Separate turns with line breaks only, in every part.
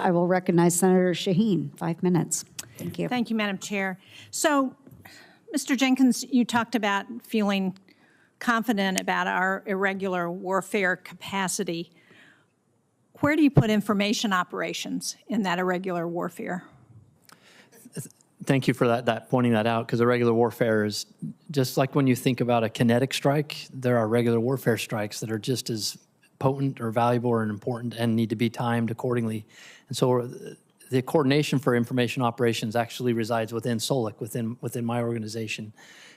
I will recognize Senator Shaheen, 5 minutes. Thank you.
Thank you, Madam Chair. So, Mr. Jenkins, you talked about feeling confident about our irregular warfare capacity. Where do you put information operations in that irregular warfare?
Thank you for that pointing that out, because irregular warfare is just like when you think about a kinetic strike, there are regular warfare strikes that are just as potent or valuable or important and need to be timed accordingly. And so the coordination for information operations actually resides within SOLIC, within my organization.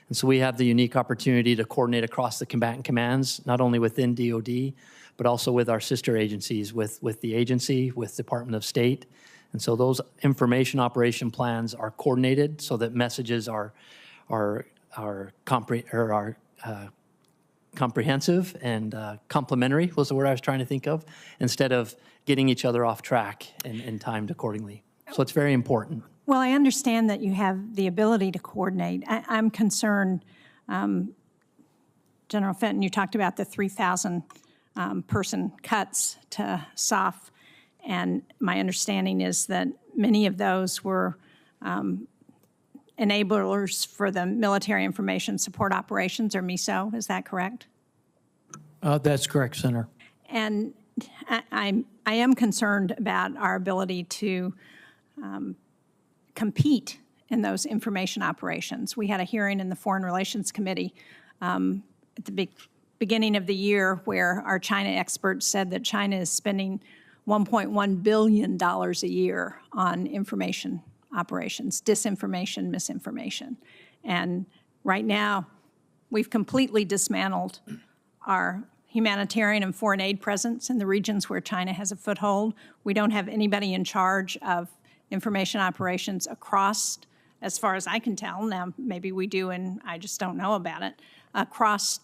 And so we have the unique opportunity to coordinate across the combatant commands, not only within DOD, but also with our sister agencies, with the agency, with Department of State. And so those information operation plans are coordinated so that messages are comprehensive and complementary was the word I was trying to think of, instead of getting each other off track and timed accordingly. So it's very important.
Well, I understand that you have the ability to coordinate. I'm concerned, General Fenton, you talked about the 3,000 person cuts to SOF, and my understanding is that many of those were enablers for the Military Information Support Operations, or MISO. Is that correct?
That's correct, Senator.
And I am concerned about our ability to compete in those information operations. We had a hearing in the Foreign Relations Committee at the beginning of the year where our China experts said that China is spending $1.1 billion a year on information operations, disinformation, misinformation. And right now, we've completely dismantled our humanitarian and foreign aid presence in the regions where China has a foothold. We don't have anybody in charge of information operations across, as far as I can tell, now maybe we do and I just don't know about it, across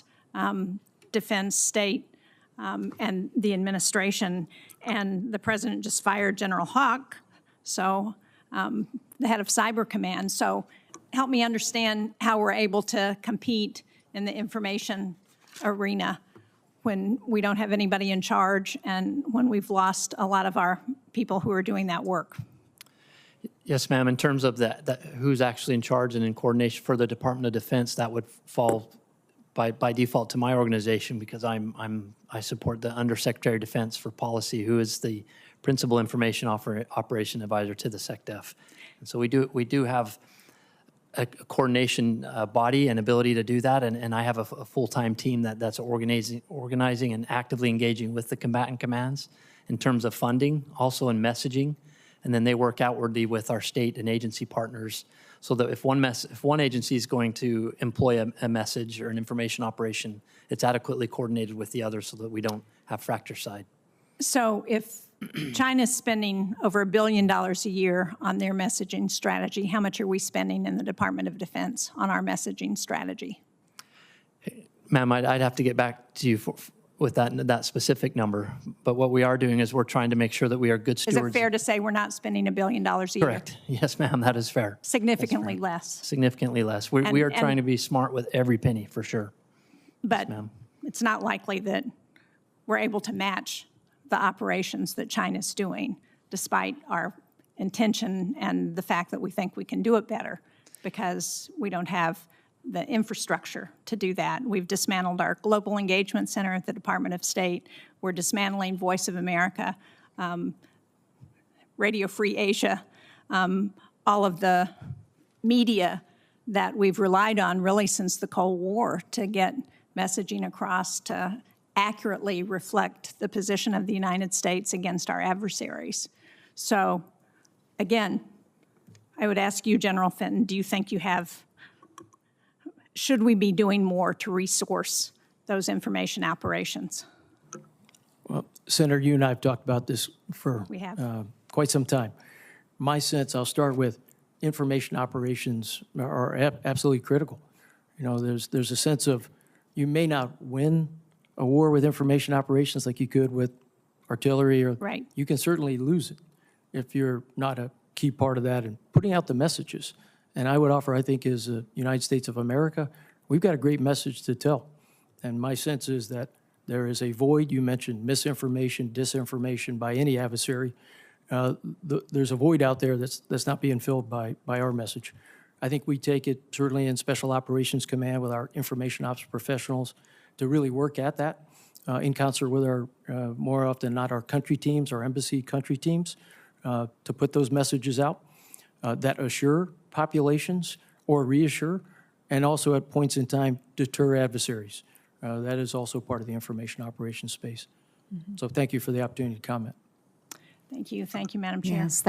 defense, state, and the administration. And the president just fired General Hawk, so the head of Cyber Command. So help me understand how we're able to compete in the information arena when we don't have anybody in charge and when we've lost a lot of our people who are doing that work.
Yes, ma'am. In terms of that who's actually in charge and in coordination for the Department of Defense, that would fall by default to my organization, because I support the Undersecretary of Defense for Policy, who is the principal information operation advisor to the SecDef. And so we do have a coordination body and ability to do that, and I have a full-time team that's organizing and actively engaging with the combatant commands in terms of funding, also in messaging, and then they work outwardly with our state and agency partners, so that if one agency is going to employ a message or an information operation, it's adequately coordinated with the other so that we don't have fratricide.
So if China's spending over $1 billion a year on their messaging strategy, how much are we spending in the Department of Defense on our messaging strategy?
Ma'am, I'd have to get back to you with that specific number. But what we are doing is we're trying to make sure that we are good stewards.
Is it fair to say we're not spending $1 billion a year?
Correct. Yes, ma'am, that is fair.
Significantly less.
Significantly less. We are trying to be smart with every penny, for sure.
But
yes,
it's not likely that we're able to match the operations that China's doing, despite our intention and the fact that we think we can do it better, because we don't have the infrastructure to do that. We've dismantled our Global Engagement Center at the Department of State. We're dismantling Voice of America, Radio Free Asia, all of the media that we've relied on really since the Cold War to get messaging across to accurately reflect the position of the United States against our adversaries. So, again, I would ask you, General Fenton, do you think you have, should we be doing more to resource those information operations?
Well, Senator, you and I have talked about this for quite some time. My sense, I'll start with information operations are absolutely critical. You know, there's a sense of you may not win a war with information operations like you could with artillery, or
right.
You can certainly lose it if you're not a key part of that and putting out the messages. And I would offer, I think, as the United States of America, we've got a great message to tell. And my sense is that there is a void. You mentioned misinformation, disinformation by any adversary. there's a void out there that's not being filled by our message. I think we take it certainly in Special Operations Command with our information ops professionals to really work at that in concert with our, more often than not, our country teams, our embassy country teams, to put those messages out that assure populations or reassure, and also at points in time deter adversaries. That is also part of the information operations space. So thank you for the opportunity to comment.
Thank you, Madam Chair.
Yes,